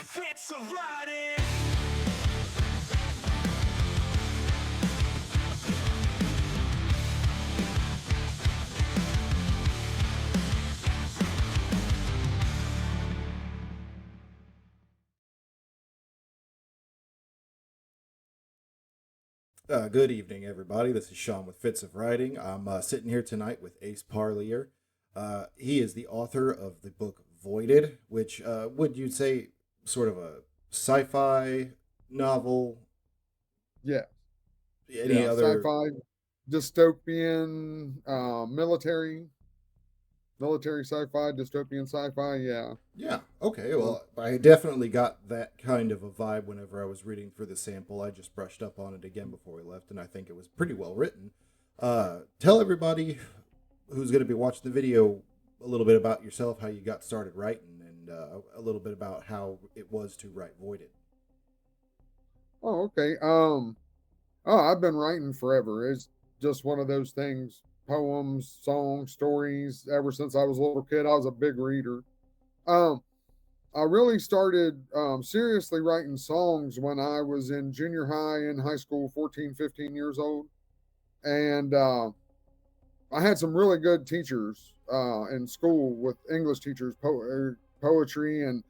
Fitz of Writing. Good evening, everybody. This is Sean with Fitz of Writing. I'm sitting here tonight with Ace Parlier. He is the author of the book Voided, which would you say sort of a sci-fi novel? Yeah, Any yeah, other? sci-fi, dystopian, military sci-fi, dystopian sci-fi. Yeah. Yeah. Okay. Uh, Well, I definitely got that kind of a vibe whenever I was reading through the sample. I just brushed up on it again before we left, and I think it was pretty well written. Tell everybody who's going to be watching the video a little bit about yourself, how you got started writing, and a little bit about how it was to write Voided. oh, okay. Oh, I've been writing forever. It's just one of those things. Poems, songs, stories. Ever since I was a little kid, I was a big reader. Um, I really started seriously writing songs when I was in junior high and high school, 14, 15 years old. And I had some really good teachers in school with English teachers, poetry, and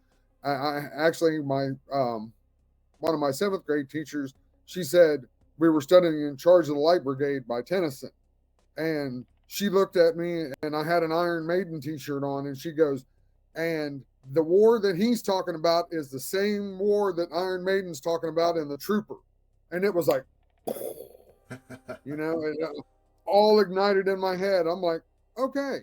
I actually my one of my seventh grade teachers. She said we were studying "In Charge of the Light Brigade" by Tennyson, and she looked at me, and I had an Iron Maiden T-shirt on, and she goes, "And the war that he's talking about is the same war that Iron Maiden's talking about in the Trooper," and it was like, it all ignited in my head. I'm like, okay,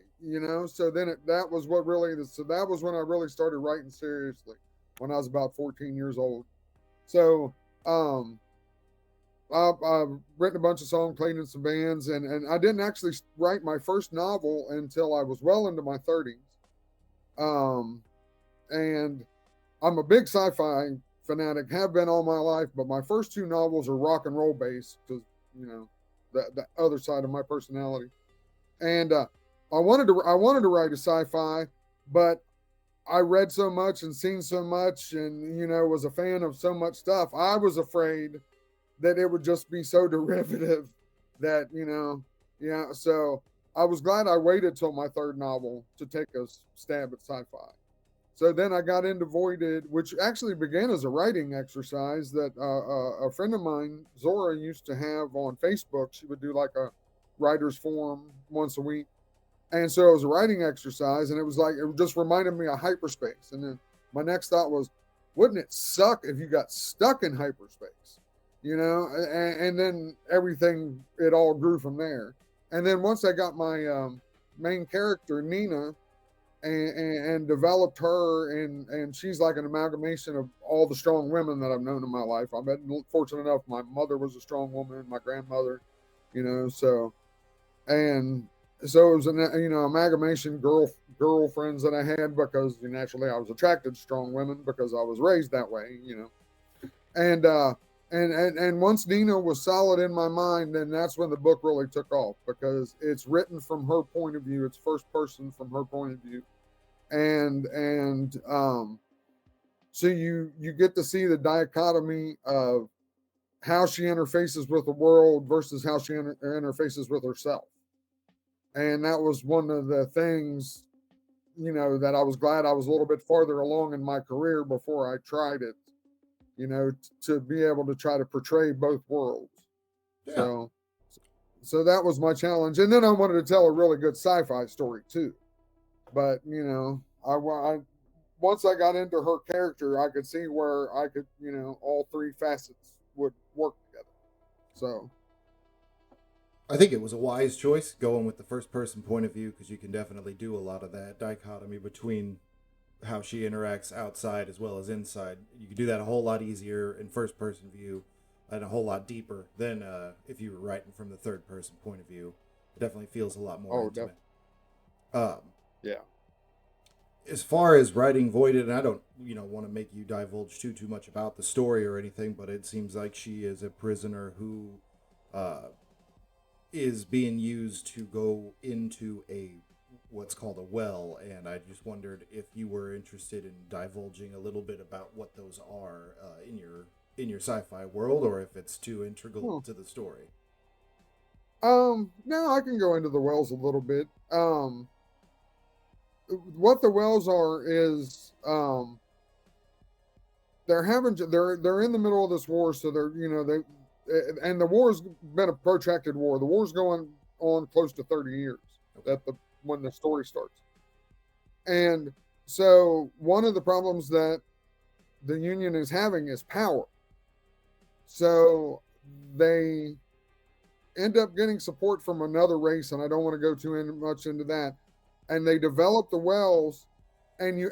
So then that was what really. So that was when I really started writing seriously, when I was about 14 years old. So um, I've written a bunch of songs, played in some bands, and I didn't actually write my first novel until I was well into my 30s. Um, and I'm a big sci-fi fanatic, have been all my life, but my first two novels are rock and roll based because you know the other side of my personality. And I wanted to write a sci-fi, but I read so much and seen so much, and was a fan of so much stuff. I was afraid that it would just be so derivative that yeah. So I was glad I waited till my third novel to take a stab at sci-fi. So then I got into Voided, which actually began as a writing exercise that a friend of mine, Zora, used to have on Facebook. She would do like a writer's forum once a week. And so it was a writing exercise, and it was like, it just reminded me of hyperspace. And then my next thought was, wouldn't it suck if you got stuck in hyperspace? And then everything, it all grew from there. And then once I got my main character, Nina, and developed her, and she's like an amalgamation of all the strong women that I've known in my life. I've been fortunate enough. My mother was a strong woman, my grandmother, so and so it was an amalgamation girlfriends that I had because naturally I was attracted to strong women because I was raised that way, and and once Nina was solid in my mind, then that's when the book really took off because it's written from her point of view. It's first person from her point of view, and so you get to see the dichotomy of how she interfaces with the world versus how she interfaces with herself, and that was one of the things that I was glad I was a little bit farther along in my career before I tried it, to be able to try to portray both worlds. Yeah. So, so that was my challenge. And then I wanted to tell a really good sci-fi story too. But I once I got into her character, I could see where I could, all three facets would work together. So, I think it was a wise choice going with the first person point of view because you can definitely do a lot of that dichotomy between how she interacts outside as well as inside. You can do that a whole lot easier in first person view and a whole lot deeper than if you were writing from the third person point of view. It definitely feels a lot more oh, intimate. Um, yeah. as far as writing Voided, and I don't, want to make you divulge too much about the story or anything, but it seems like she is a prisoner who uh, is being used to go into a what's called a well, and I just wondered if you were interested in divulging a little bit about what those are in your sci-fi world, or if it's too integral to the story. No, I can go into the wells a little bit. What the wells are is they're in the middle of this war, so and the war's been a protracted war. The war's going on close to 30 years at the when the story starts. And so one of the problems that the Union is having is power. So they end up getting support from another race, and I don't want to go much into that. And they develop the wells, and you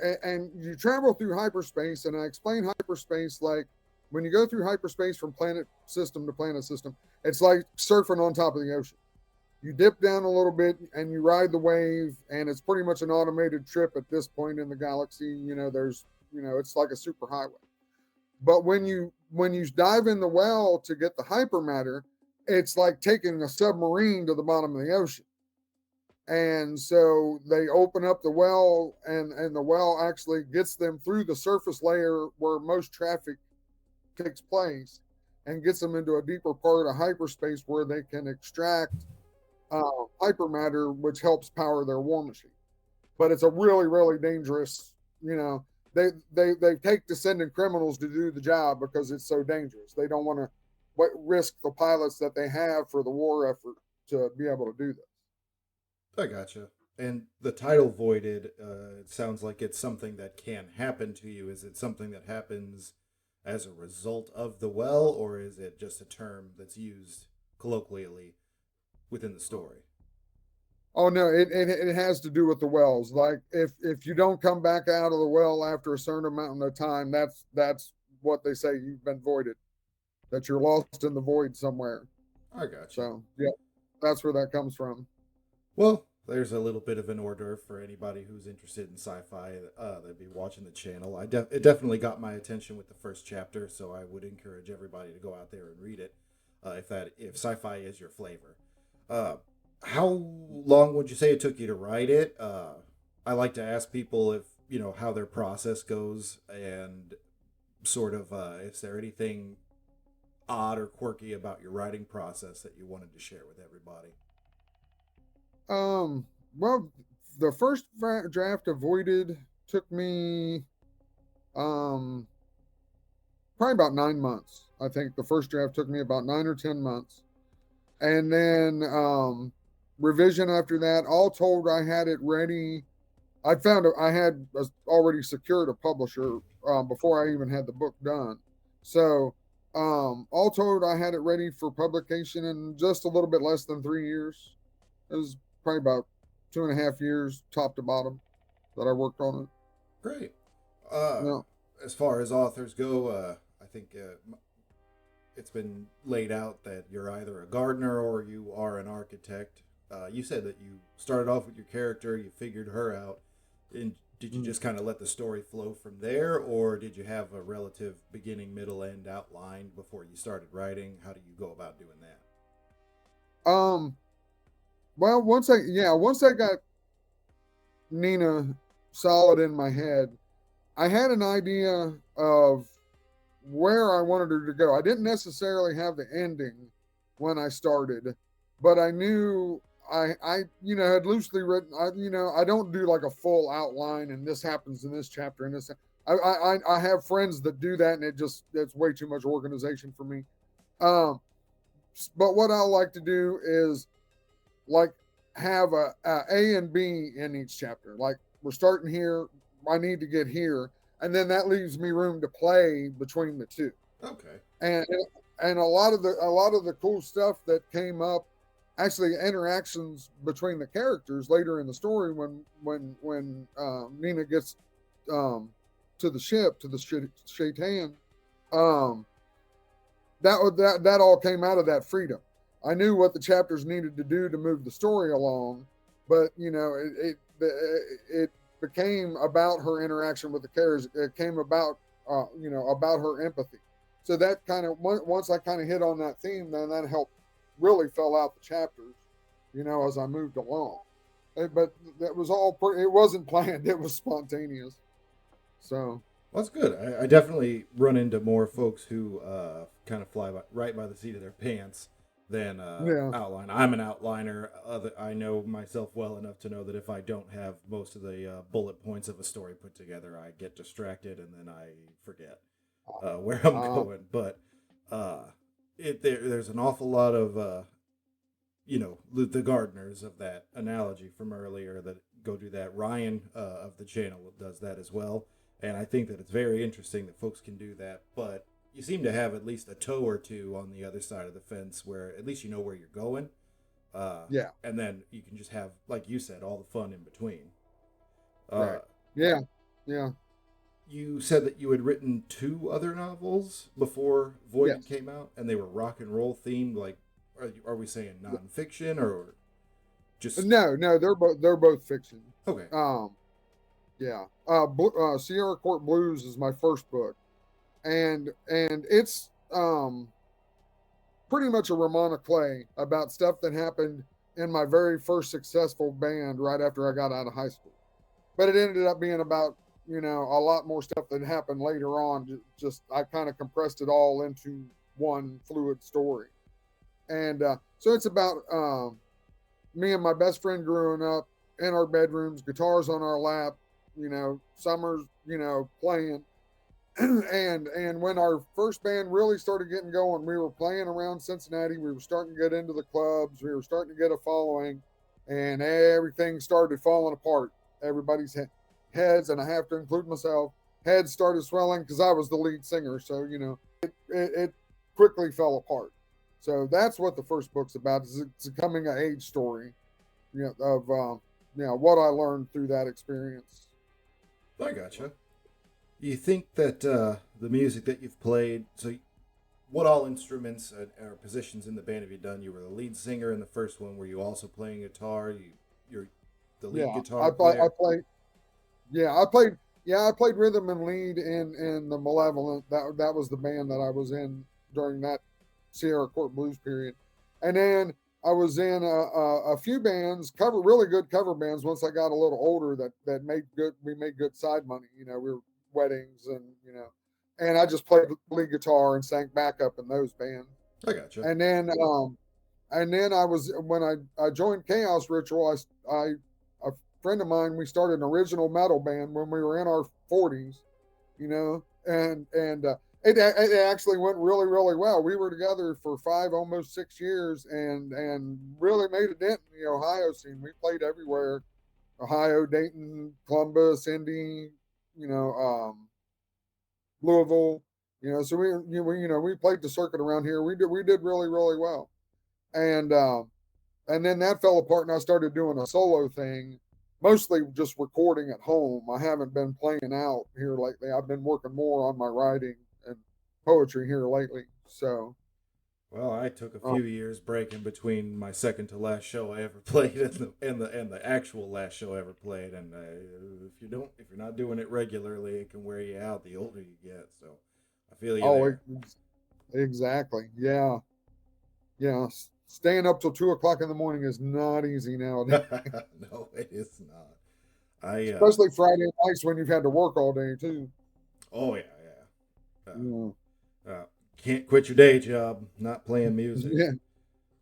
travel through hyperspace. And I explain hyperspace like when you go through hyperspace from planet system to planet system, it's like surfing on top of the ocean. You dip down a little bit and you ride the wave, and it's pretty much an automated trip at this point in the galaxy. It's like a super highway. But when you dive in the well to get the hypermatter, it's like taking a submarine to the bottom of the ocean. And so they open up the well, and the well actually gets them through the surface layer where most traffic takes place, and gets them into a deeper part of hyperspace where they can extract hypermatter, which helps power their war machine. But it's a really, really dangerous, they take descendant criminals to do the job because it's so dangerous. They don't want to risk the pilots that they have for the war effort to be able to do this. I gotcha. And the title Voided, it sounds like it's something that can happen to you. Is it something that happens as a result of the well, or is it just a term that's used colloquially within the story? Oh no, it has to do with the wells. Like if you don't come back out of the well after a certain amount of time, that's what they say, you've been voided, that you're lost in the void somewhere. I gotcha. So yeah, that's where that comes from. Well, there's a little bit of an order for anybody who's interested in sci-fi that'd be watching the channel. It definitely got my attention with the first chapter, so I would encourage everybody to go out there and read it if sci-fi is your flavor. How long would you say it took you to write it? I like to ask people if how their process goes, and sort of is there anything odd or quirky about your writing process that you wanted to share with everybody? Well, the first draft of Voided took me probably about 9 months. I think the first draft took me about 9 or 10 months, and then revision after that. All told, I had it ready. I had already secured a publisher before I even had the book done. So all told, I had it ready for publication in just a little bit less than 3 years. It was probably about 2.5 years, top to bottom, that I worked on it. Great. Yeah. As far as authors go, I think it's been laid out that you're either a gardener or you are an architect. You said that you started off with your character, you figured her out, and did you just kind of let the story flow from there, or did you have a relative beginning, middle, end outlined before you started writing? How do you go about doing that? Well, once I got Nina solid in my head, I had an idea of where I wanted her to go. I didn't necessarily have the ending when I started, but I knew I had loosely written. I don't do like a full outline, and this happens in this chapter, and this. I have friends that do that, and it's way too much organization for me. But what I like to do is like have a and B in each chapter. Like, we're starting here, I need to get here, and then that leaves me room to play between the two. Okay. And a lot of the cool stuff that came up, actually interactions between the characters later in the story when Nina gets to the ship, to the Shaitan, that all came out of that freedom. I knew what the chapters needed to do to move the story along, but it became about her interaction with the characters. It came about, about her empathy. So that kind of, once I kind of hit on that theme, then that helped really fill out the chapters, as I moved along. But that was all, it wasn't planned. It was spontaneous. So. Well, that's good. I definitely run into more folks who kind of fly right by the seat of their pants than Yeah. outline. I'm an outliner. I know myself well enough to know that if I don't have most of the bullet points of a story put together, I get distracted and then I forget where I'm going. But there's an awful lot of the gardeners of that analogy from earlier that go do that. Ryan of the channel does that as well. And I think that it's very interesting that folks can do that, but you seem to have at least a toe or two on the other side of the fence where at least you know where you're going. Yeah. And then you can just have, like you said, all the fun in between. Right. Yeah. Yeah. You said that you had written 2 other novels before Void Yes. came out, and they were rock and roll themed. Like, are we saying nonfiction or just? No, they're both fiction. Okay. Yeah. Sierra Court Blues is my first book, and it's pretty much a roman clay about stuff that happened in my very first successful band right after I got out of high school. But it ended up being about a lot more stuff that happened later on. Just I kind of compressed it all into one fluid story, and so it's about me and my best friend growing up in our bedrooms, guitars on our lap, summers, playing. and when our first band really started getting going, we were playing around Cincinnati. We were starting to get into the clubs. We were starting to get a following, and everything started falling apart. Everybody's heads, and I have to include myself, heads started swelling because I was the lead singer. So, it quickly fell apart. So that's what the first book's about. It's a coming of age story, of what I learned through that experience. I gotcha. You think that the music that you've played, so what all instruments or positions in the band have you done? You were the lead singer in the first one. Were you also playing guitar? You're the lead guitar player? I played rhythm and lead in the Malevolent. That was the band that I was in during that Sierra Court Blues period. And then I was in a few bands, really good cover bands once I got a little older that we made good side money. We were weddings and I just played lead guitar and sang backup in those bands. I gotcha. And then I was, when I joined Chaos Ritual, a friend of mine, we started an original metal band when we were in our 40s, and it actually went really, really well. We were together for 5, almost 6 years, and really made a dent in the Ohio scene. We played everywhere: Ohio, Dayton, Columbus, Indy, Louisville. So we played the circuit around here. We did really, really well, and then that fell apart, and I started doing a solo thing, mostly just recording at home. I haven't been playing out here lately. I've been working more on my writing and poetry here lately. So, well, I took a few years break in between my second to last show I ever played and the actual last show I ever played. And if you're not doing it regularly, it can wear you out the older you get. So, I feel you there. Exactly. Yeah. Staying up till 2:00 in the morning is not easy nowadays. No, it is not. Especially Friday nights when you've had to work all day too. Oh yeah. Can't quit your day job not playing music. Yeah.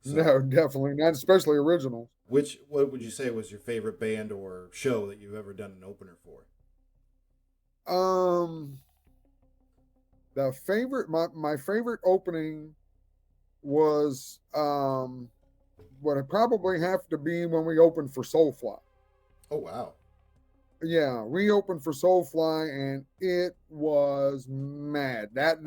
So, no, definitely not, especially originals. What would you say was your favorite band or show that you've ever done an opener for? My favorite opening was would it probably have to be when we opened for Soulfly. Oh wow. Yeah, we opened for Soulfly and it was mad. That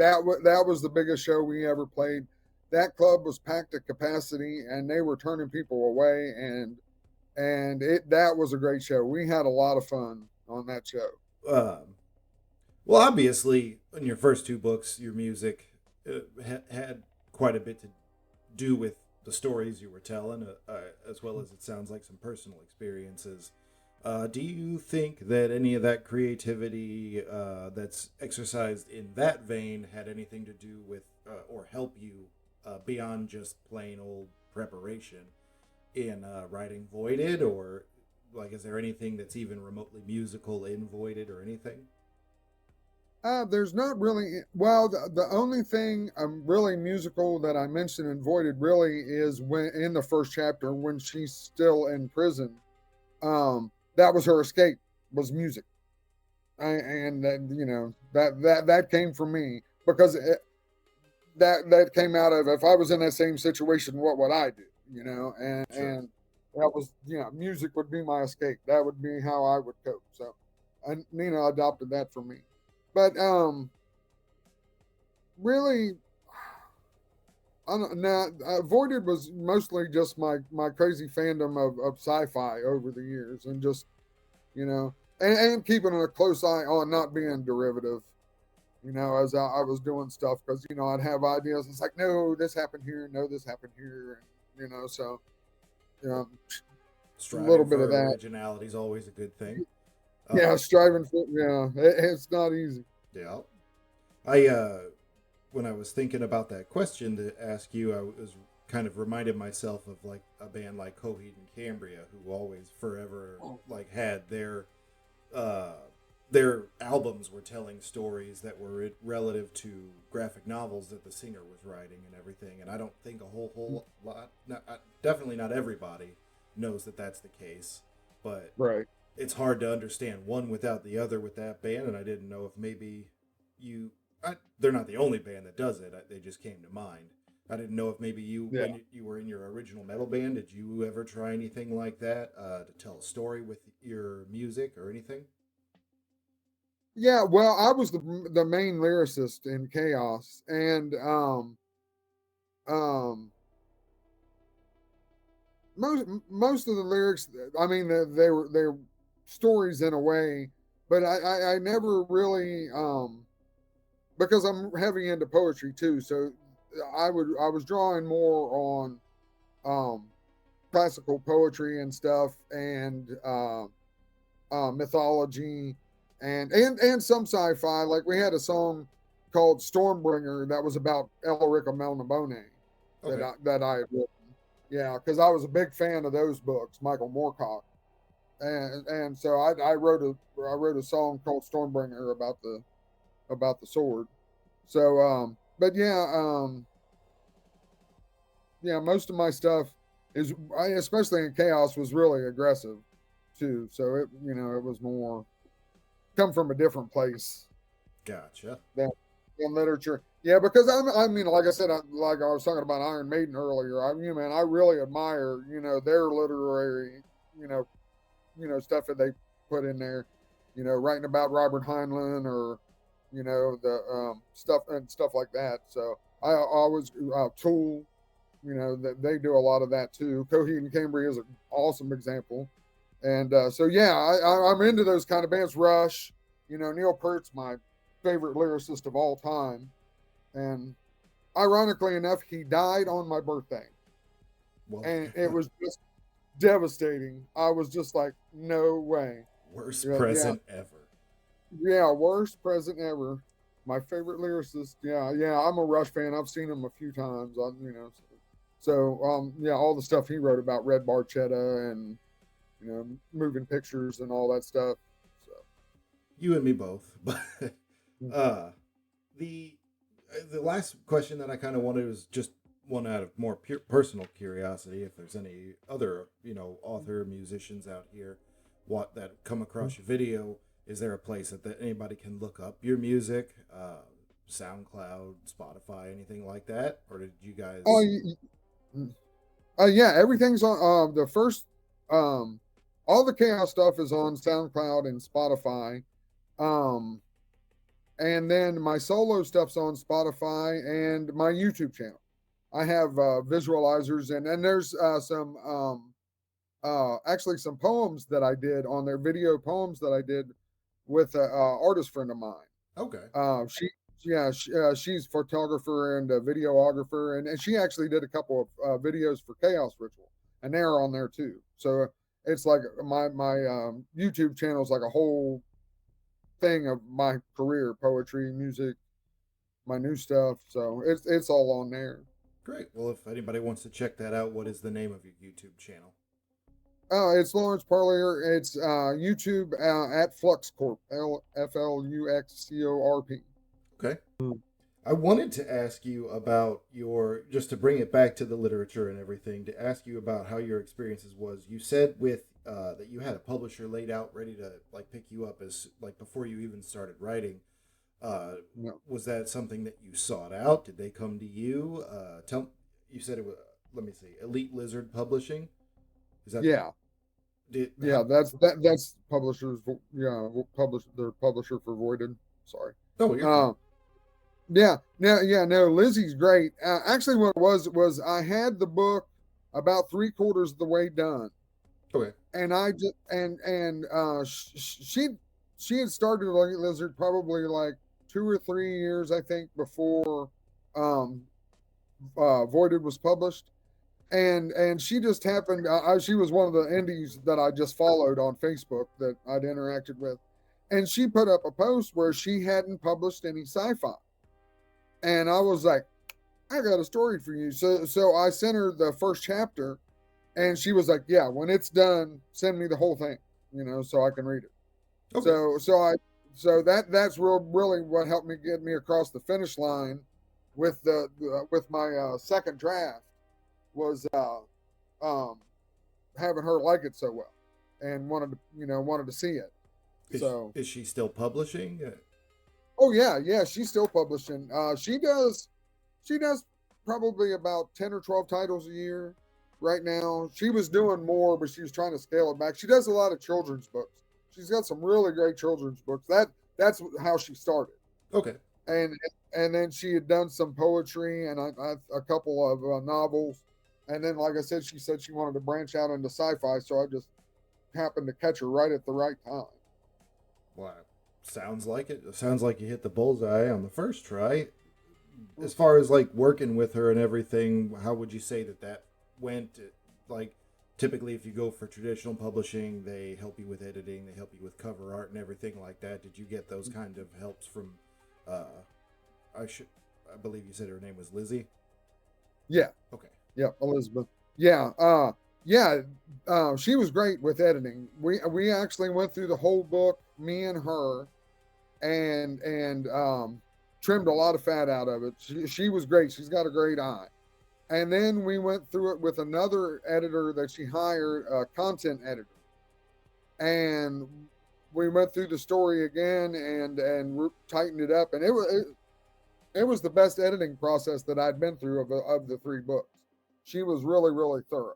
was the biggest show we ever played. That club was packed to capacity and they were turning people away, and that was a great show. We had a lot of fun on that show. Well, obviously, in your first 2 books, your music had quite a bit to do with the stories you were telling, as well as it sounds like some personal experiences. Do you think that any of that creativity that's exercised in that vein had anything to do with or help you beyond just plain old preparation in writing Voided, or like is there anything that's even remotely musical in Voided or anything? There's not really. Well, the only thing really musical that I mentioned in Voided really is when in the first chapter when she's still in prison. That was her escape was music, and then that came from me because that came out of if I was in that same situation, what would I do? Sure. And that was music would be my escape. That would be how I would cope. So, and Nina adopted that for me. But really, I don't now. Voided was mostly just my crazy fandom of sci-fi over the years, and just and keeping a close eye on not being derivative. As I was doing stuff because I'd have ideas. It's like, no, this happened here. No, this happened here. So you know, a little Striving bit of for that. originality is always a good thing. Yeah, Uh, striving for it's not easy. yeah. I when I was thinking about that question to ask you, I was kind of reminded myself of like a band like Coheed and Cambria, who always forever like had uh, their albums were telling stories that were relative to graphic novels that the singer was writing and everything. And I don't think a whole lot, definitely not everybody, knows that that's the case. But Right. it's hard to understand one without the other with that band, and I didn't know if maybe they're not the only band that does it. They just came to mind. I didn't know if maybe you, Yeah. when you were in your original metal band, did you ever try anything like that to tell a story with your music or anything? Yeah. Well, I was the main lyricist in Chaos, and um most of the lyrics. I mean, they were stories in a way, but I never really because I'm heavy into poetry too. So I was drawing more on um, classical poetry and stuff, and mythology, and some sci-fi. Like we had a song called "Stormbringer" that was about Elric of Melniboné Okay, that I had written. Yeah, because I was a big fan of those books, Michael Moorcock, and so I wrote a song called "Stormbringer" about the sword. So, but yeah, most of my stuff is, especially in Chaos, was really aggressive too. So it was more come from a different place gotcha. than in literature. Yeah, because I mean, like I said, like I was talking about Iron Maiden earlier. Man, I really admire their literary you know stuff that they put in there. Writing about Robert Heinlein or the stuff and stuff like that. So I always Tool. That they do a lot of that too. Coheed and Cambria is an awesome example. And so yeah, I'm into those kind of bands. Rush, Neil Peart's my favorite lyricist of all time, and ironically enough, he died on my birthday, Well, and it was just devastating. I was just like, no way. worst Yeah, yeah, present ever. yeah. Worst present ever. My favorite lyricist. Yeah, yeah. I'm a Rush fan. I've seen him a few times. Yeah, all the stuff he wrote about Red Barchetta and moving pictures and all that stuff. So You and me both. But mhm. uh, the the last question that I kind of wanted was just one out of more pure personal curiosity. If there's any other author musicians out here, what that come across your video, is there a place that anybody can look up your music? SoundCloud, Spotify, anything like that, or did you Oh, guys? yeah, everything's on the first. Um, all the chaos stuff is on SoundCloud and Spotify. Um, and then my solo stuff's on Spotify and my YouTube channel. I have visualizers and there's some actually some poems that I did on their video poems that I did with an artist friend of mine. Okay, She yeah she's a photographer and a videographer and she actually did a couple of videos for Chaos Ritual and they're on there too. So it's like my YouTube channel is like a whole thing of my career, poetry, music, my new stuff. So it's all on there. Great. Well, if anybody wants to check that out, what is the name of your YouTube channel? It's Lawrence Parlier. It's YouTube at Flux Corp. FLUXCORP. Okay. I wanted to ask you about just to bring it back to the literature and everything, to ask you about how your experiences was. You said with that you had a publisher laid out ready to like pick you up as like before you even started writing. No. Was that something that you sought out? Did they come to you? You said it was, let me see, Elite Lizard Publishing. Is that Yeah. That's publishers. Yeah, their publisher for Voided. Sorry. Oh, you're fine. No, Lizzie's great. Actually, what it was I had the book about 3/4 of the way done, Okay. and I just she had started Elite Lizard probably like 2 or 3 years, I think, before Voided was published. And she just happened. She was one of the indies that I just followed on Facebook that I'd interacted with, and she put up a post where she hadn't published any sci-fi, and I was like, I got a story for you. So I sent her the first chapter, and she was like, yeah, when it's done, send me the whole thing, so I can read it. Okay. So that's really what helped me get me across the finish line with with my second draft. Was having her like it so well, and wanted to see it. Is she still publishing? Oh yeah, she's still publishing. She does probably about 10 or 12 titles a year right now. She was doing more, but she was trying to scale it back. She does a lot of children's books. She's got some really great children's books. That's how she started. Okay. And then she had done some poetry and a couple of novels. And then, like I said, she said she wanted to branch out into sci-fi, so I just happened to catch her right at the right time. Well, sounds like it. It sounds like you hit the bullseye on the first try. As far as like working with her and everything, how would you say that went? Like, typically, if you go for traditional publishing, they help you with editing, they help you with cover art and everything like that. Did you get those kind of helps from? I believe you said her name was Lizzie. Yeah. Okay. Yeah, Elizabeth. Yeah, she was great with editing. We actually went through the whole book, me and her, and trimmed a lot of fat out of it. She was great. She's got a great eye. And then we went through it with another editor that she hired, a content editor, and we went through the story again and tightened it up. And it was the best editing process that I'd been through of the 3 books. She was really, really thorough.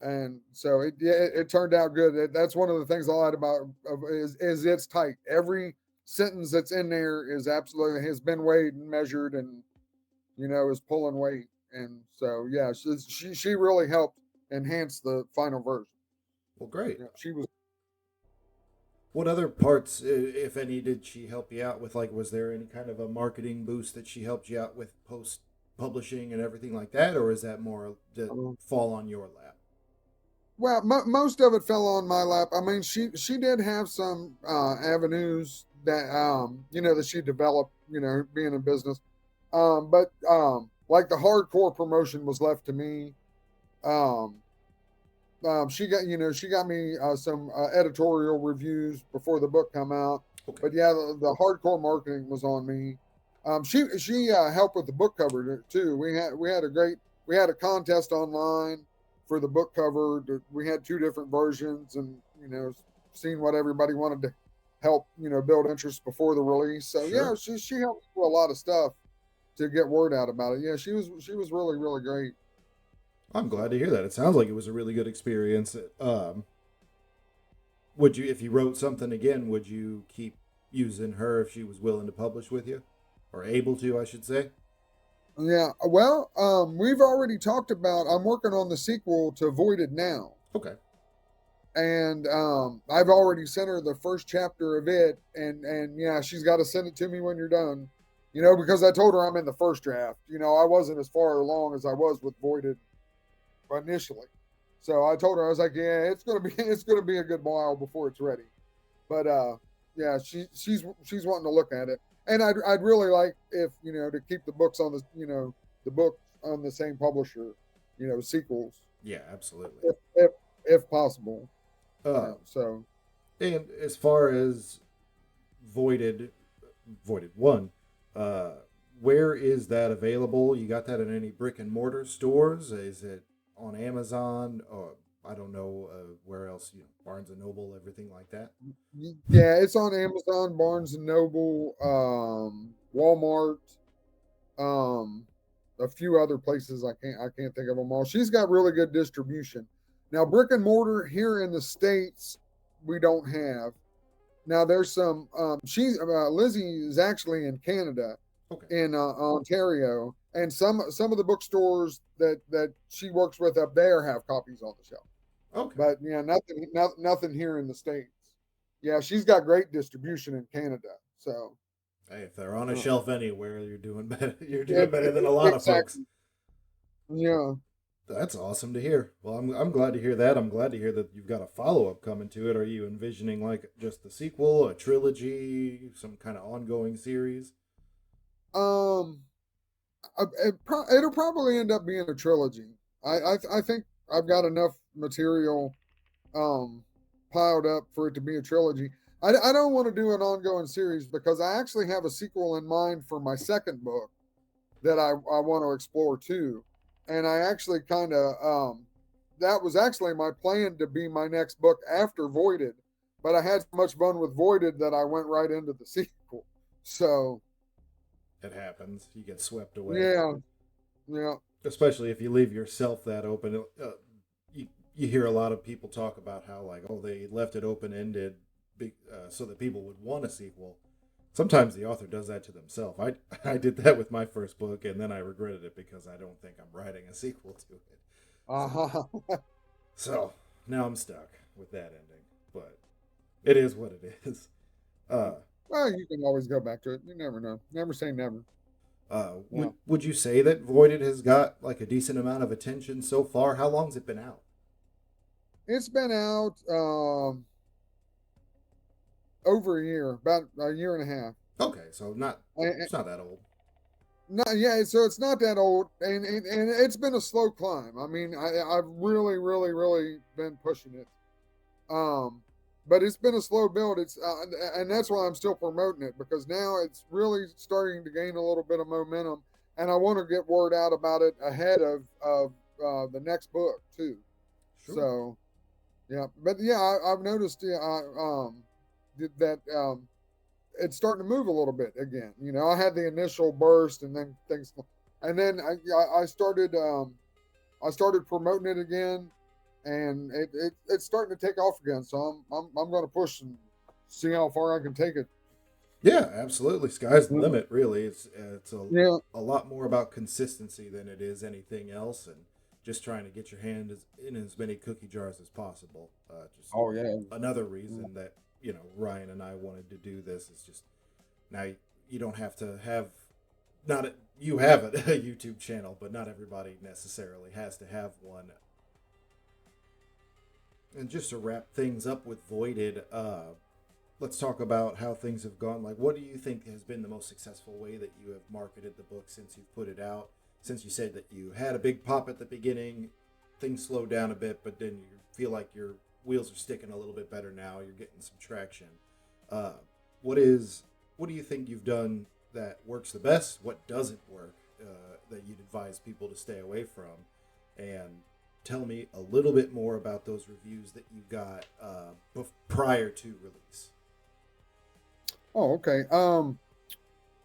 And so it turned out good. That's one of the things I like about is it's tight. Every sentence that's in there is absolutely has been weighed and measured and, is pulling weight. And so, yeah, she really helped enhance the final version. Well, great. Yeah, she was. What other parts, if any, did she help you out with? Like, was there any kind of a marketing boost that she helped you out with post publishing and everything like that, or is that more that fall on your lap? Well, most of it fell on my lap. I mean, she did have some avenues that that she developed, being in business. But like the hardcore promotion was left to me. She got me some editorial reviews before the book come out. Okay. But yeah, the hardcore marketing was on me. She helped with the book cover too. We had a contest online for the book cover. We had 2 different versions, and seeing what everybody wanted to help build interest before the release. So sure. Yeah, she helped with a lot of stuff to get word out about it. Yeah, she was really, really great. I'm glad to hear that. It sounds like it was a really good experience. Would you, if you wrote something again, would you keep using her if she was willing to publish with you? Or able to, I should say. Yeah, well, we've already talked about, I'm working on the sequel to Voided now. Okay. And I've already sent her the first chapter of it, and yeah, she's got to send it to me when you're done. Because I told her I'm in the first draft. I wasn't as far along as I was with Voided initially. So I told her, I was like, yeah, it's gonna be a good while before it's ready. But yeah, she's wanting to look at it, and I'd really like, if to keep the books on the book on the same publisher, sequels, Yeah, absolutely. if possible. Uh, So and as far as Voided, Voided One, uh, where is that available? You got that in any brick and mortar stores? Is it on Amazon? Or I don't know where else. Barnes and Noble, everything like that. yeah, it's on Amazon, Barnes and Noble, Walmart, um, a few other places. I can't think of them all. She's got really good distribution. Now, brick and mortar here in the States, we don't have. Now there's some. Lizzie is actually in Canada, Okay. in Ontario, and some of the bookstores that she works with up there have copies on the shelf. Okay. But yeah, nothing here in the States. Yeah, she's got great distribution in Canada. So Hey, if they're on a uh, shelf anywhere, you're doing better. You're yeah, doing better than a lot of folks. exactly. Yeah. That's awesome to hear. Well, I'm glad to hear that. I'm glad to hear that you've got a follow up coming to it. Are you envisioning like just the sequel, a trilogy, some kind of ongoing series? Um, it'll probably end up being a trilogy. I think I've got enough material um piled up for it to be a trilogy. I don't want to do an ongoing series because I actually have a sequel in mind for my second book that I want to explore too. And I actually kind of that was actually my plan to be my next book after Voided, but I had so much fun with Voided that I went right into the sequel. So It happens. You get swept away, yeah, yeah. especially if you leave yourself that open. You hear a lot of people talk about how like, oh, they left it open ended, so that people would want a sequel. Sometimes the author does that to themselves. I did that with my first book, and then I regretted it because I don't think I'm writing a sequel to it. So, Uh-huh. so now I'm stuck with that ending, but it is what it is. Uh, Well, you can always go back to it. You never know. Never say never. Yeah. would you say that Voided has got like a decent amount of attention so far? How long's it been out? It's been out over a year, about a year and a half. Okay, so not And, it's not that old. no, yeah, so it's not that old, and it's been a slow climb. I mean, I've really been pushing it, um, but it's been a slow build. And that's why I'm still promoting it, because now it's really starting to gain a little bit of momentum, and I want to get word out about it ahead of the next book too. Sure. So yeah, but yeah, I've noticed that it's starting to move a little bit again. I had the initial burst, and then things, and then I started promoting it again, and it's starting to take off again. So I'm going to push and see how far I can take it. Yeah, absolutely. Sky's the limit, really. It's Yeah. a lot more about consistency than it is anything else, and just trying to get your hand in as many cookie jars as possible. Just Oh yeah. another reason that Ryan and I wanted to do this is just now you don't have to have not a, you have a YouTube channel, but not everybody necessarily has to have one. And just to wrap things up with Voided, let's talk about how things have gone. Like, what do you think has been the most successful way that you have marketed the book since you've put it out? Since you said that you had a big pop at the beginning, things slowed down a bit, but then you feel like your wheels are sticking a little bit better now. You're getting some traction. Uh, what do you think you've done that works the best? What doesn't work that you'd advise people to stay away from? And tell me a little bit more about those reviews that you got prior to release. Oh, okay.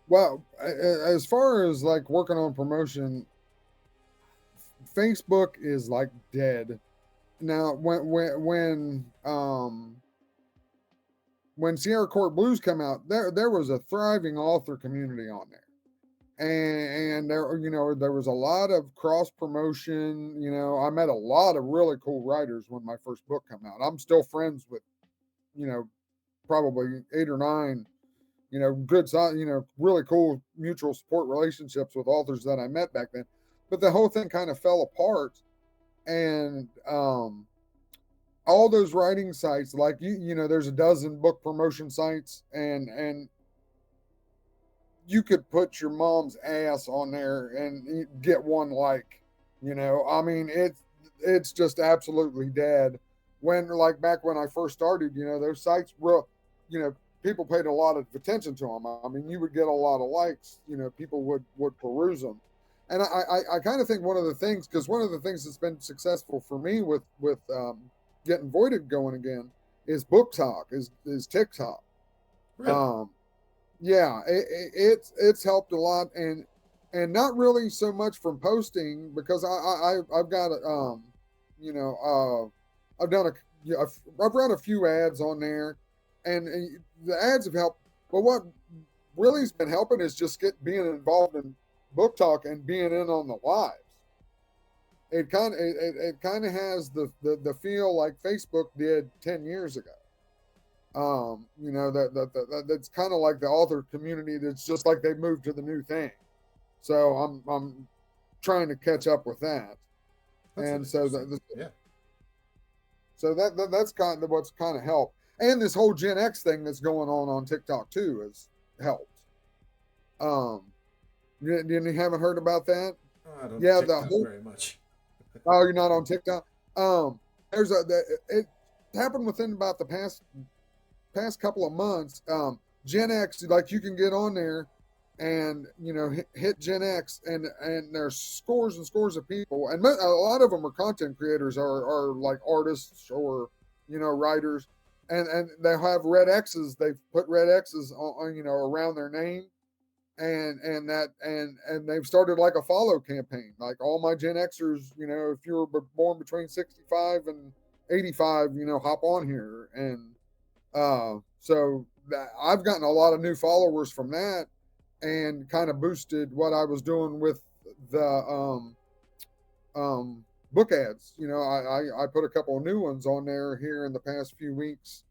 Well, as far as like working on promotion, Facebook is like dead now. When Sierra Court Blues come out, there was a thriving author community on there, and there was a lot of cross promotion. I met a lot of really cool writers when my first book came out. I'm still friends with you know probably 8 or 9 good, really cool mutual support relationships with authors that I met back then. But the whole thing kind of fell apart and all those writing sites, like you know, there's a dozen book promotion sites, and you could put your mom's ass on there and get one like, you know, I mean, it's just absolutely dead. When like back when I first started, you know, those sites were, you know, people paid a lot of attention to them. I mean, you would get a lot of likes, you know, people would peruse them. And I kind of think one of the things, because one of the things that's been successful for me with getting Voided going again is BookTok, is TikTok. Really? Yeah, it's helped a lot, and not really so much from posting, because I've got you know, I've done a, yeah, I've run a few ads on there, and the ads have helped. But what really has been helping is just being involved in book talk and being in on the lives. It kind of has the feel like Facebook did 10 years ago. You know, that's kind of like the author community. That's just like they moved to the new thing. So I'm trying to catch up with that. That's And so yeah. so that's kind of what's kind of helped. And this whole Gen X thing that's going on TikTok too has helped. Um, you haven't heard about that? I don't Yeah, the TikTok whole. very much. Oh, you're not on TikTok. There's it happened within about the past couple of months. Gen X, like you can get on there and, you know, hit Gen X, and there's scores and scores of people, and a lot of them are content creators, are like artists or, you know, writers, and they have red X's. They've put red X's on, you know, around their name, and they've started like a follow campaign, like all my Gen Xers, you know, if you were born between 65 and 85, you know, hop on here. And so I've gotten a lot of new followers from that, and kind of boosted what I was doing with the book ads. You know, I put a couple of new ones on there here in the past few weeks,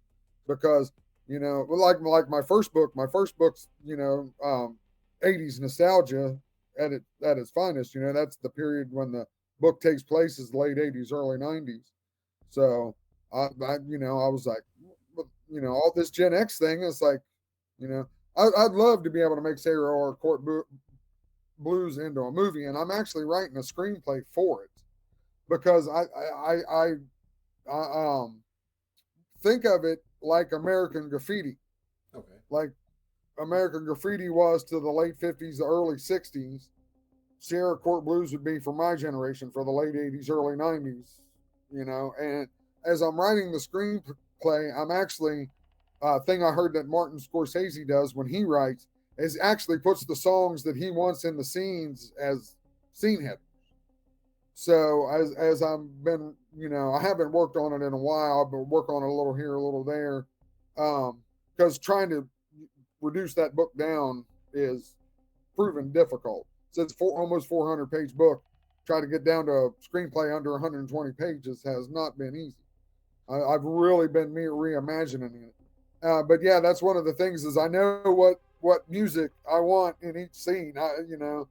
because, you know, like my first book's, you know, 80s nostalgia at its finest. You know, that's the period when the book takes place, is late 80s, early 90s. So I you know, I was like, you know, all this Gen X thing is like, you know, I'd love to be able to make Sarah or Court Blues into a movie, and I'm actually writing a screenplay for it, because I think of it like American Graffiti, Okay. like American Graffiti was to the late 50s, the early 60s. Sierra Court Blues would be for my generation, for the late 80s, early 90s, you know. And as I'm writing the screenplay, I'm actually, thing I heard that Martin Scorsese does when he writes is actually puts the songs that he wants in the scenes as scene headers. So as I've been, you know, I haven't worked on it in a while, but work on it a little here, a little there, because trying to reduce that book down is proven difficult. So it's almost 400-page book. Try to get down to a screenplay under 120 pages has not been easy. I've really been reimagining it. But yeah, that's one of the things, is I know what music I want in each scene. You know,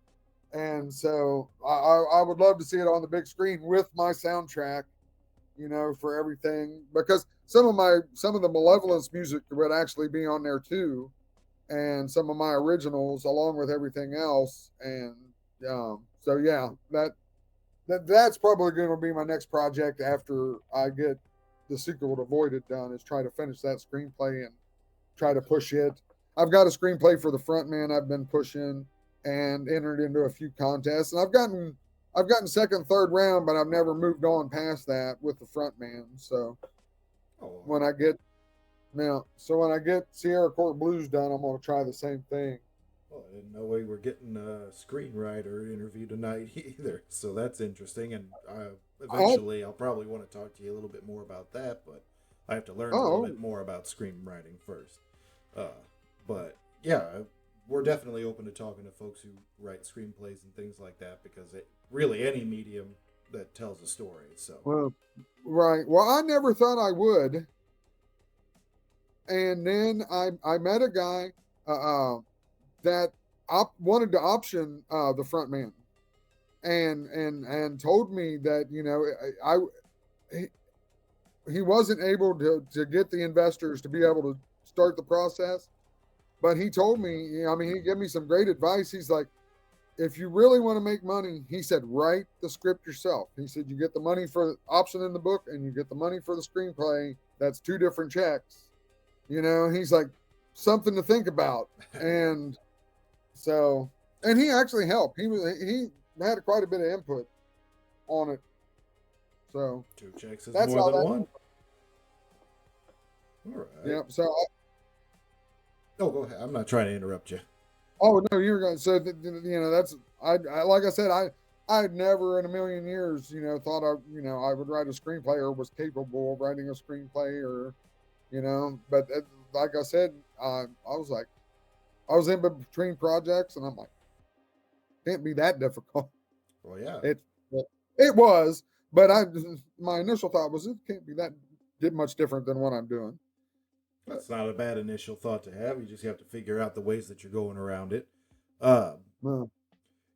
and so I would love to see it on the big screen with my soundtrack, you know, for everything, because some of the Malevolence music would actually be on there too, and some of my originals along with everything else. And so yeah, that's probably going to be my next project after I get the sequel to Voided done, is try to finish that screenplay and try to push it. I've got a screenplay for the Frontman I've been pushing, and entered into a few contests, and I've gotten second, third round, but I've never moved on past that with the Frontman. So Oh, when I get when I get Sierra Court Blues done, I'm going to try the same thing. well, I didn't know we were getting a screenwriter interview tonight either, so that's interesting. And Oh, eventually, I'll probably want to talk to you a little bit more about that, but I have to learn a little oh, bit more about screenwriting first. Uh, but yeah, we're definitely open to talking to folks who write screenplays and things like that, because really any medium that tells a story. So well, right. Well, I never thought I would, and then I met a guy that wanted to option the Frontman, and told me that, you know, he, he wasn't able to get the investors to be able to start the process, but he told me, I mean, he gave me some great advice. He's like, if you really want to make money, he said, write the script yourself. He said, you get the money for the option in the book and you get the money for the screenplay. That's two different checks. You know, he's like, something to think about. And so, and he actually helped. He had quite a bit of input on it. So Two checks is that's more how than that. one. All right. Yeah. So, Oh, go ahead. I'm not trying to interrupt you. oh no, you were going. So you know, that's I like I said, I had never in a million years, you know, thought I would write a screenplay or was capable of writing a screenplay or, you know, but like I said, I was like, I was in between projects and I'm like, can't be that difficult. Well, yeah. It was, but my initial thought was it can't be that much different than what I'm doing. That's not a bad initial thought to have. You just have to figure out the ways that you're going around it. Uh, Well,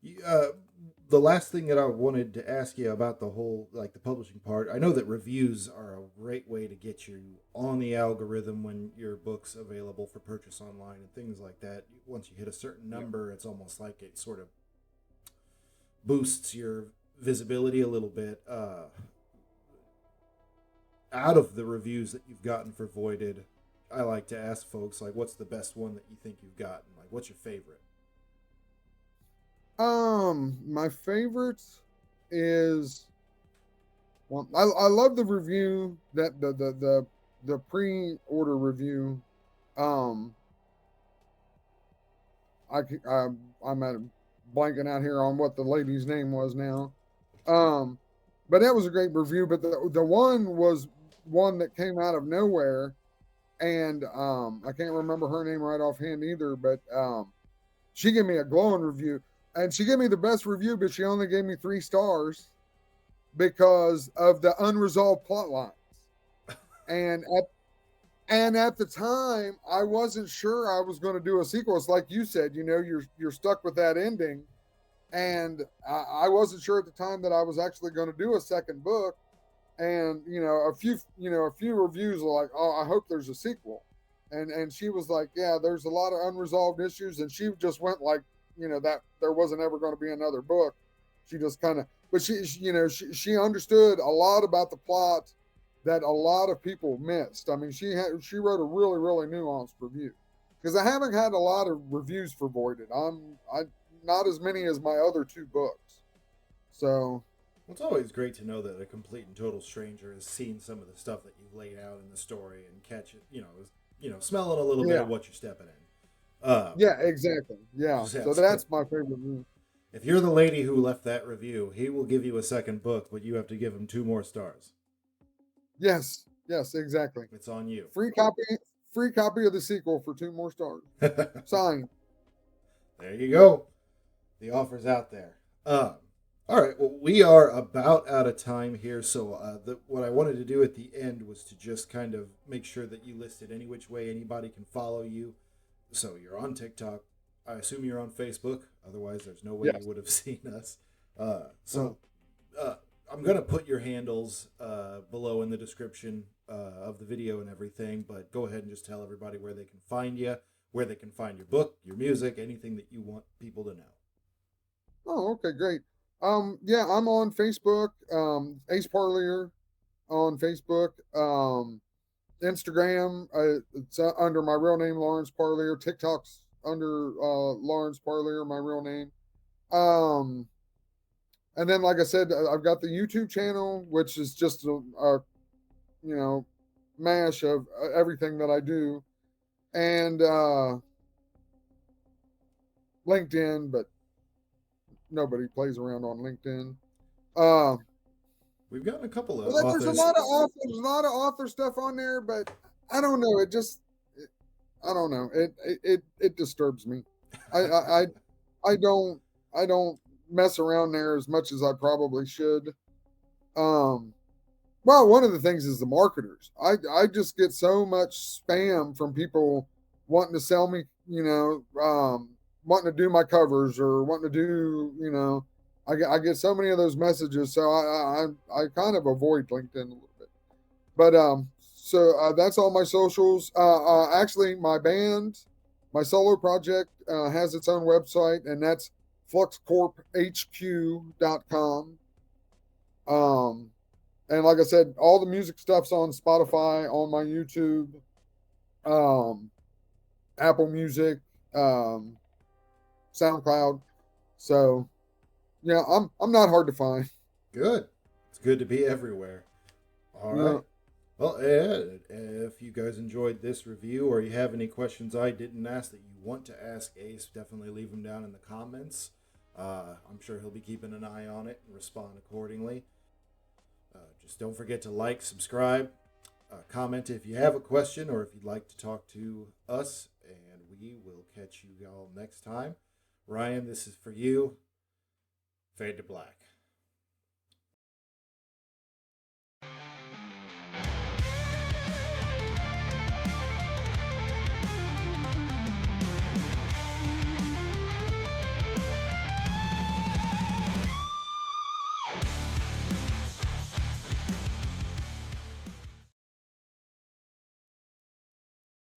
the last thing that I wanted to ask you about the whole, like the publishing part, I know that reviews are a great way to get you on the algorithm when your book's available for purchase online and things like that. Once you hit a certain number, it's almost like it sort of boosts your visibility a little bit. Out of the reviews that you've gotten for Voided, I like to ask folks, like, what's the best one that you think you've gotten? Like, what's your favorite? my favorite is, well, I love the review that the pre-order review. Um, I'm at blanking out here on what the lady's name was now. But that was a great review. But the one was one that came out of nowhere, and I can't remember her name right offhand either. But she gave me a glowing review, and she gave me the best review, but she only gave me 3 stars because of the unresolved plot lines. And at the time, I wasn't sure I was going to do a sequel. It's like you said, you know, you're stuck with that ending, and I wasn't sure at the time that I was actually going to do a second book. And a few reviews are like, "Oh, I hope there's a sequel," and she was like, "Yeah, there's a lot of unresolved issues," and she just went like, that there wasn't ever going to be another book. She just kind of, but she understood a lot about the plot that a lot of people missed. I mean, she wrote a really, really nuanced review, because I haven't had a lot of reviews for Voided. I not as many as my other 2 books. So It's always great to know that a complete and total stranger has seen some of the stuff that you've laid out in the story and catch it, smelling a little bit of what you're stepping in. Yeah, exactly. Yeah. So that's my favorite review. If you're the lady who left that review, he will give you a second book, but you have to give him 2 more stars. Yes, exactly. It's on you. Free copy of the sequel for 2 more stars. Signed. There you go. The offer's out there. All right. Well, we are about out of time here. So what I wanted to do at the end was to just kind of make sure that you listed any which way anybody can follow you. So you're on TikTok. I assume you're on Facebook. Otherwise, there's no way you would have seen us. I'm going to put your handles below in the description of the video and everything. But go ahead and just tell everybody where they can find you, where they can find your book, your music, anything that you want people to know. Oh, okay, great. Yeah, I'm on Facebook, Ace Parlier on Facebook, Instagram, it's under my real name, Lawrence Parlier. TikTok's under Lawrence Parlier, my real name. And then, like I said, I've got the YouTube channel, which is just a mash of everything that I do, and LinkedIn, but nobody plays around on LinkedIn. We've gotten a couple of authors. There's a lot of author stuff on there, but I don't know. I don't know. It disturbs me. I don't mess around there as much as I probably should. Well, one of the things is the marketers. I just get so much spam from people wanting to sell me, wanting to do my covers or wanting to do, I get so many of those messages, so I kind of avoid LinkedIn a little bit. But that's all my socials. Actually, my band, my solo project has its own website, and that's fluxcorphq.com. Um, and like I said, all the music stuff's on Spotify, on my YouTube, um, Apple Music, um, SoundCloud. So yeah, I'm not hard to find. Good. It's good to be everywhere. All Yeah. right. Well, Ed, if you guys enjoyed this review or you have any questions I didn't ask that you want to ask Ace, definitely leave them down in the comments. I'm sure he'll be keeping an eye on it and respond accordingly. Just don't forget to like, subscribe, comment if you have a question or if you'd like to talk to us, and we will catch you all next time. Ryan, this is for you. Fade to black.